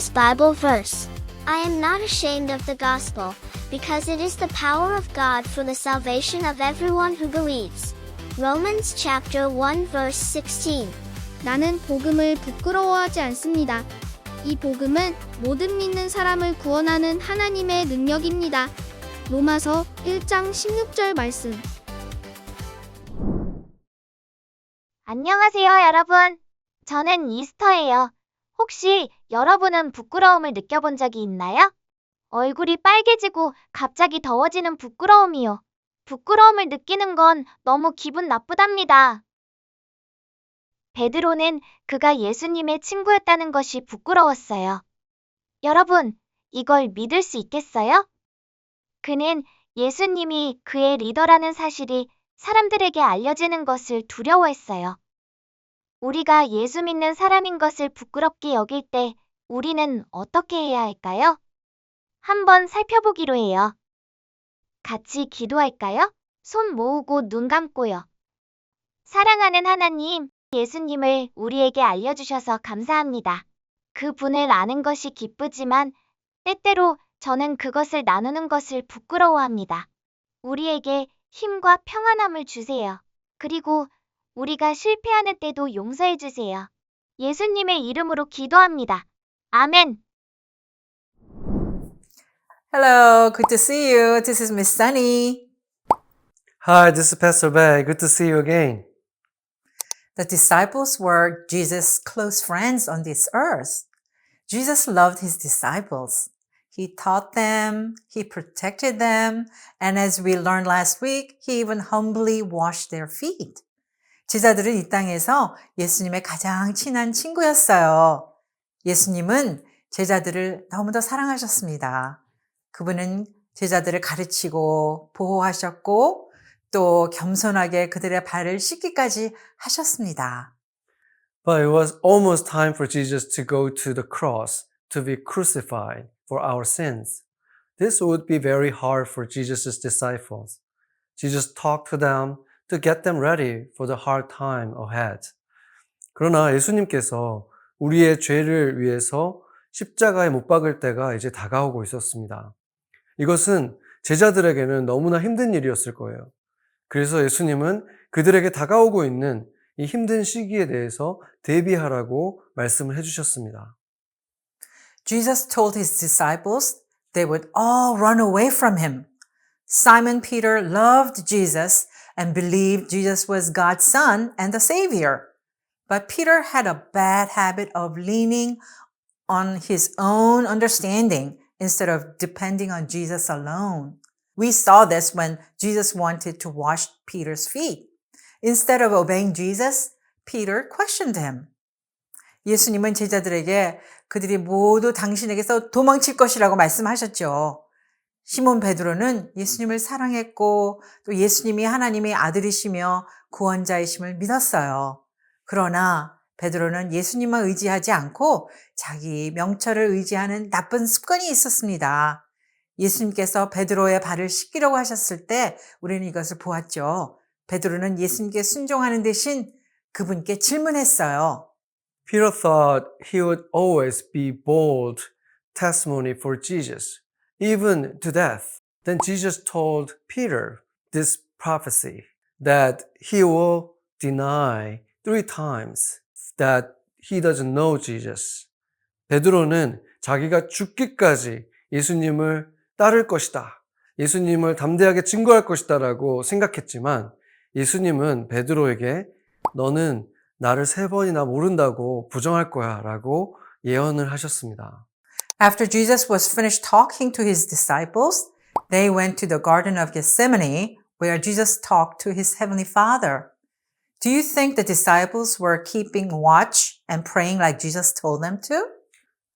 Today's Bible verse. I am not ashamed of the gospel, because it is the power of God for the salvation of everyone who believes. Romans chapter 1 verse 16. 나는 복음을 부끄러워하지 않습니다. 이 복음은 모든 믿는 사람을 구원하는 하나님의 능력입니다. 로마서 1장 16절 말씀. 안녕하세요, 여러분. 저는 이스터예요. 혹시 여러분은 부끄러움을 느껴본 적이 있나요? 얼굴이 빨개지고 갑자기 더워지는 부끄러움이요. 부끄러움을 느끼는 건 너무 기분 나쁘답니다. 베드로는 그가 예수님의 친구였다는 것이 부끄러웠어요. 여러분, 이걸 믿을 수 있겠어요? 그는 예수님이 그의 리더라는 사실이 사람들에게 알려지는 것을 두려워했어요. 우리가 예수 믿는 사람인 것을 부끄럽게 여길 때 우리는 어떻게 해야 할까요? 한번 살펴보기로 해요. 같이 기도할까요? 손 모으고 눈 감고요. 사랑하는 하나님, 예수님을 우리에게 알려주셔서 감사합니다. 그분을 아는 것이 기쁘지만 때때로 저는 그것을 나누는 것을 부끄러워합니다. 우리에게 힘과 평안함을 주세요. 그리고 우리가 실패하는 때도 용서해 주세요. 예수님의 이름으로 기도합니다. 아멘. Hello, good to see you. This is Miss Sunny. Hi, this is Pastor Bay. Good to see you again. The disciples were Jesus' close friends on this earth. Jesus loved his disciples. He taught them, he protected them, and as we learned last week, he even humbly washed their feet. 제자들은 이 땅에서 예수님의 가장 친한 친구였어요. 예수님은 제자들을 너무도 사랑하셨습니다. 그분은 제자들을 가르치고 보호하셨고 또 겸손하게 그들의 발을 씻기까지 하셨습니다. But it was almost time for Jesus to go to the cross to be crucified for our sins. This would be very hard for Jesus' disciples. Jesus talked to them to get them ready for the hard time ahead. 그러나 예수님께서 우리의 죄를 위해서 십자가에 못 박을 때가 이제 다가오고 있었습니다. 이것은 제자들에게는 너무나 힘든 일이었을 거예요. 그래서 예수님은 그들에게 다가오고 있는 이 힘든 시기에 대해서 대비하라고 말씀을 해주셨습니다. Jesus told his disciples they would all run away from him. Simon Peter loved Jesus and believed Jesus was God's son and the Savior. But Peter had a bad habit of leaning on his own understanding instead of depending on Jesus alone. We saw this when Jesus wanted to wash Peter's feet. Instead of obeying Jesus, Peter questioned him. 예수님은 제자들에게 그들이 모두 당신에게서 도망칠 것이라고 말씀하셨죠. 시몬 베드로는 예수님을 사랑했고 또 예수님이 하나님의 아들이시며 구원자이심을 믿었어요. 그러나 베드로는 예수님만 의지하지 않고 자기 명철을 의지하는 나쁜 습관이 있었습니다. 예수님께서 베드로의 발을 씻기려고 하셨을 때 우리는 이것을 보았죠. 베드로는 예수님께 순종하는 대신 그분께 질문했어요. Peter thought he would always be bold testimony for Jesus, even to death. Then Jesus told Peter this prophecy that he will deny 3 times that he doesn't know Jesus. 베드로는 자기가 죽기까지 예수님을 따를 것이다. 예수님을 담대하게 증거할 것이다 라고 생각했지만 예수님은 베드로에게 너는 나를 3번이나 모른다고 부정할 거야 라고 예언을 하셨습니다. After Jesus was finished talking to his disciples, they went to the Garden of Gethsemane where Jesus talked to his heavenly Father. Do you think the disciples were keeping watch and praying like Jesus told them to?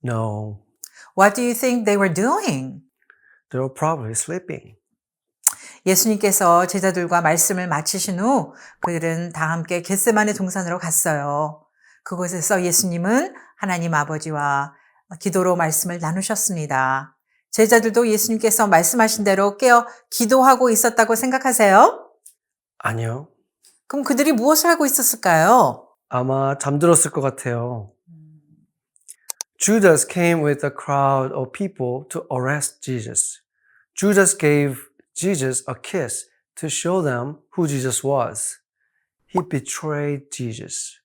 No, What do you think they were doing? they were probably sleeping. 예수님께서 제자들과 말씀을 마치신 후 그들은 다 함께 겟세마네 동산으로 갔어요. 그곳에서 예수님은 하나님 아버지와 기도로 말씀을 나누셨습니다. 제자들도 예수님께서 말씀하신 대로 깨어 기도하고 있었다고 생각하세요? 아니요. 그럼 그들이 무엇을 하고 있었을까요? 아마 잠들었을 것 같아요. Judas came with a crowd of people to arrest Jesus. Judas gave Jesus a kiss to show them who Jesus was. He betrayed Jesus.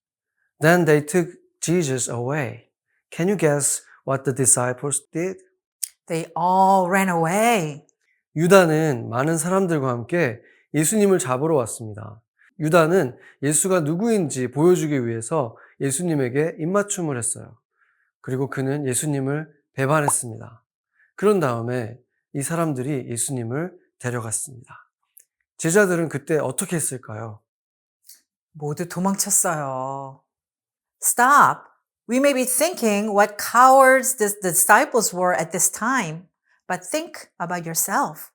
Then they took Jesus away. Can you guess what the disciples did? They all ran away. 유다는 많은 사람들과 함께 예수님을 잡으러 왔습니다. 유다는 예수가 누구인지 보여주기 위해서 예수님에게 입맞춤을 했어요. 그리고 그는 예수님을 배반했습니다. 그런 다음에 이 사람들이 예수님을 데려갔습니다. 제자들은 그때 어떻게 했을까요? 모두 도망쳤어요. Stop. We may be thinking what cowards the disciples were at this time, but think about yourself.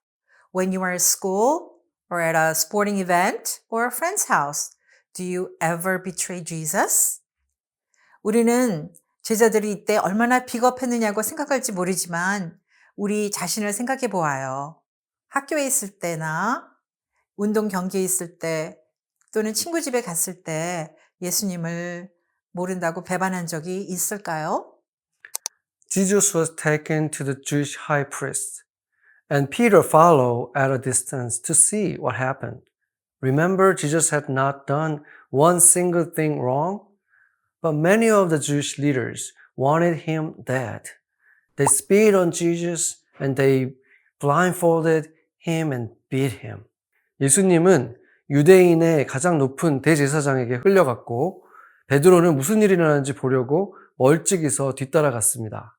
When you are at school or at a sporting event or a friend's house, do you ever betray Jesus? 우리는 제자들이 이때 얼마나 비겁했느냐고 생각할지 모르지만 우리 자신을 생각해 보아요. 학교에 있을 때나 운동 경기에 있을 때 또는 친구 집에 갔을 때 예수님을 모른다고 배반한 적이 있을까요? Jesus was taken to the Jewish high priest, and Peter followed at a distance to see what happened. Remember, Jesus had not done one single thing wrong, but many of the Jewish leaders wanted him dead. They spit on Jesus and they blindfolded him and beat him. 예수님은 유대인의 가장 높은 대제사장에게 끌려갔고 베드로는 무슨 일이 일어나는지 보려고 멀찍이서 뒤따라갔습니다.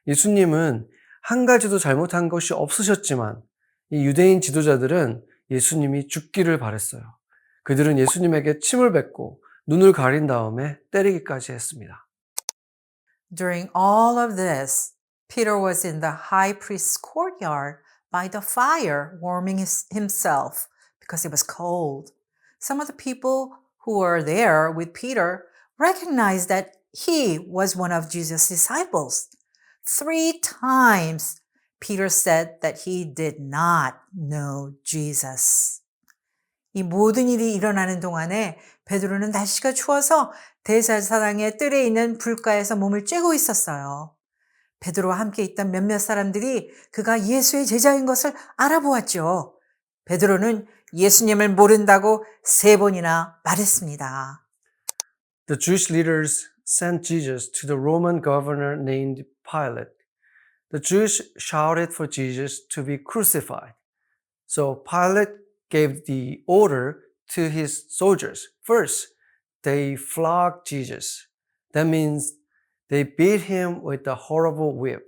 예수님은 한 가지도 잘못한 것이 없으셨지만 이 유대인 지도자들은 예수님이 죽기를 바랬어요. 그들은 예수님에게 침을 뱉고 눈을 가린 다음에 때리기까지 했습니다. During all of this, Peter was in the high priest's courtyard by the fire warming himself because it was cold. Some of the people who were there with Peter recognized that he was one of Jesus' disciples. 3 times Peter said that he did not know Jesus. 이 모든 일이 일어나는 동안에 베드로는 날씨가 추워서 대제사장의 뜰에 있는 불가에서 몸을 쬐고 있었어요. 베드로와 함께 있던 몇몇 사람들이 그가 예수의 제자인 것을 알아보았죠. 베드로는 예수님을 모른다고 3번이나 말했습니다. The Jewish leaders sent Jesus to the Roman governor named Pilate. The Jews shouted for Jesus to be crucified. So Pilate gave the order to his soldiers. First, they flogged Jesus. That means they beat him with a horrible whip.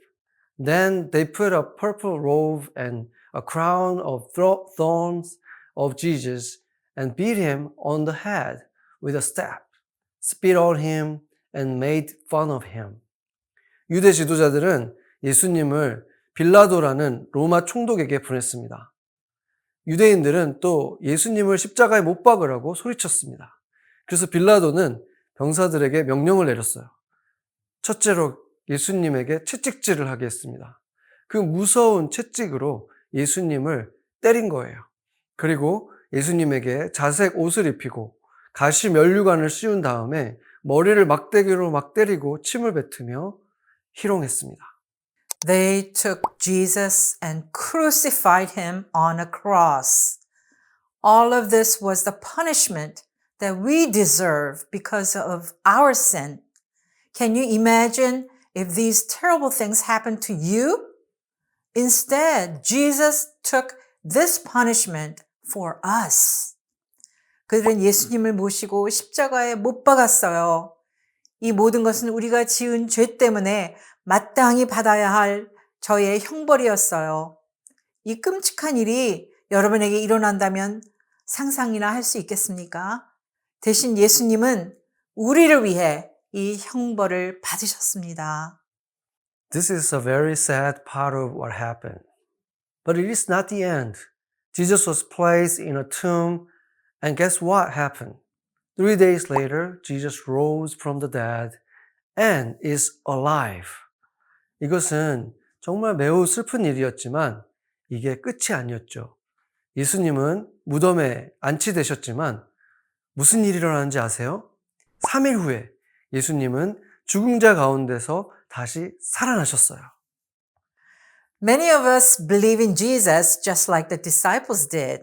Then they put a purple robe and a crown of thorns of Jesus and beat him on the head with a staff, spit on him and made fun of him. 유대 지도자들은 예수님을 빌라도라는 로마 총독에게 보냈습니다. 유대인들은 또 예수님을 십자가에 못 박으라고 소리쳤습니다. 그래서 빌라도는 병사들에게 명령을 내렸어요. 첫째로 예수님에게 채찍질을 하게 했습니다. 그 무서운 채찍으로 예수님을 때린 거예요. 그리고 예수님에게 자색 옷을 입히고 가시 면류관을 씌운 다음에 머리를 막대기로 막 때리고 침을 뱉으며 희롱했습니다. They took Jesus and crucified him on a cross. All of this was the punishment that we deserve because of our sin. Can you imagine if these terrible things happened to you? Instead, Jesus took this punishment for us. 그들은 예수님을 모시고 십자가에 못 박았어요. 이 모든 것은 우리가 지은 죄 때문에 마땅히 받아야 할 저의 형벌이었어요. 이 끔찍한 일이 여러분에게 일어난다면 상상이나 할 수 있겠습니까? 대신 예수님은 우리를 위해 이 형벌을 받으셨습니다. This is a very sad part of what happened. But it is not the end. Jesus was placed in a tomb, and guess what happened? 3 days later, Jesus rose from the dead and is alive. 이것은 정말 매우 슬픈 일이었지만 이게 끝이 아니었죠. 예수님은 무덤에 안치되셨지만 무슨 일이 일어나는지 아세요? 3일 후에 예수님은 죽은 자 가운데서 다시 살아나셨어요. Many of us believe in Jesus just like the disciples did.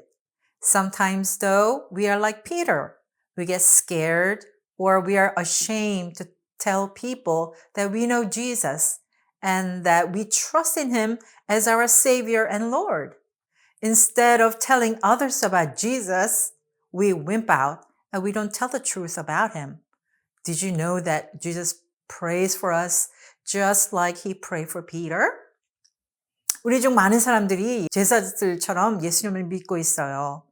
Sometimes, though, we are like Peter. We get scared or we are ashamed to tell people that we know Jesus and that we trust in him as our Savior and Lord. Instead of telling others about Jesus, we wimp out and we don't tell the truth about him. Did you know that Jesus prays for us just like he prayed for Peter? 우리 중 많은 사람들이 제자들처럼 예수님을 믿고 있어요.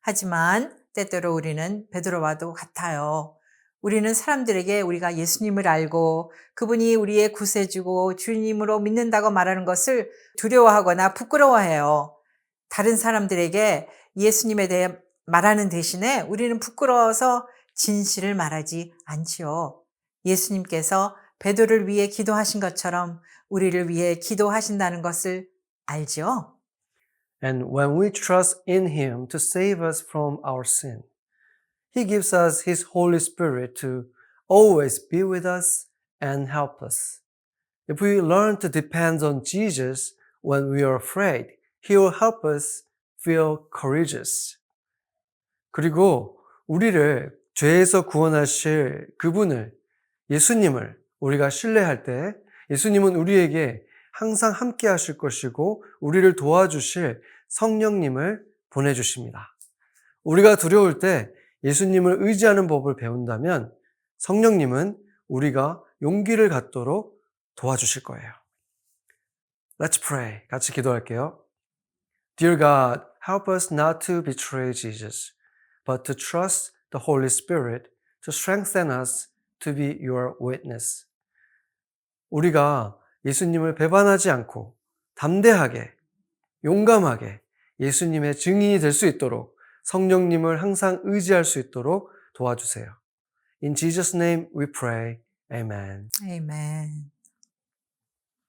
하지만 때때로 우리는 베드로와도 같아요. 우리는 사람들에게 우리가 예수님을 알고 그분이 우리의 구세주고 주님으로 믿는다고 말하는 것을 두려워하거나 부끄러워해요. 다른 사람들에게 예수님에 대해 말하는 대신에 우리는 부끄러워서 진실을 말하지 않지요. 예수님께서 베드로를 위해 기도하신 것처럼 우리를 위해 기도하신다는 것을 알죠? And when we trust in him to save us from our sin, he gives us his Holy Spirit to always be with us and help us. If we learn to depend on Jesus when we are afraid, he will help us feel courageous. 그리고 우리를 죄에서 구원하실 그분을, 예수님을 우리가 신뢰할 때 예수님은 우리에게 항상 함께 하실 것이고 우리를 도와주실 성령님을 보내주십니다. 우리가 두려울 때 예수님을 의지하는 법을 배운다면 성령님은 우리가 용기를 갖도록 도와주실 거예요. Let's pray. 같이 기도할게요. Dear God, help us not to betray Jesus, but to trust the Holy Spirit to strengthen us to be your witness. 우리가 예수님을 배반하지 않고 담대하게, 용감하게 예수님의 증인이 될 수 있도록 성령님을 항상 의지할 수 있도록 도와주세요. In Jesus' name we pray. Amen. Amen.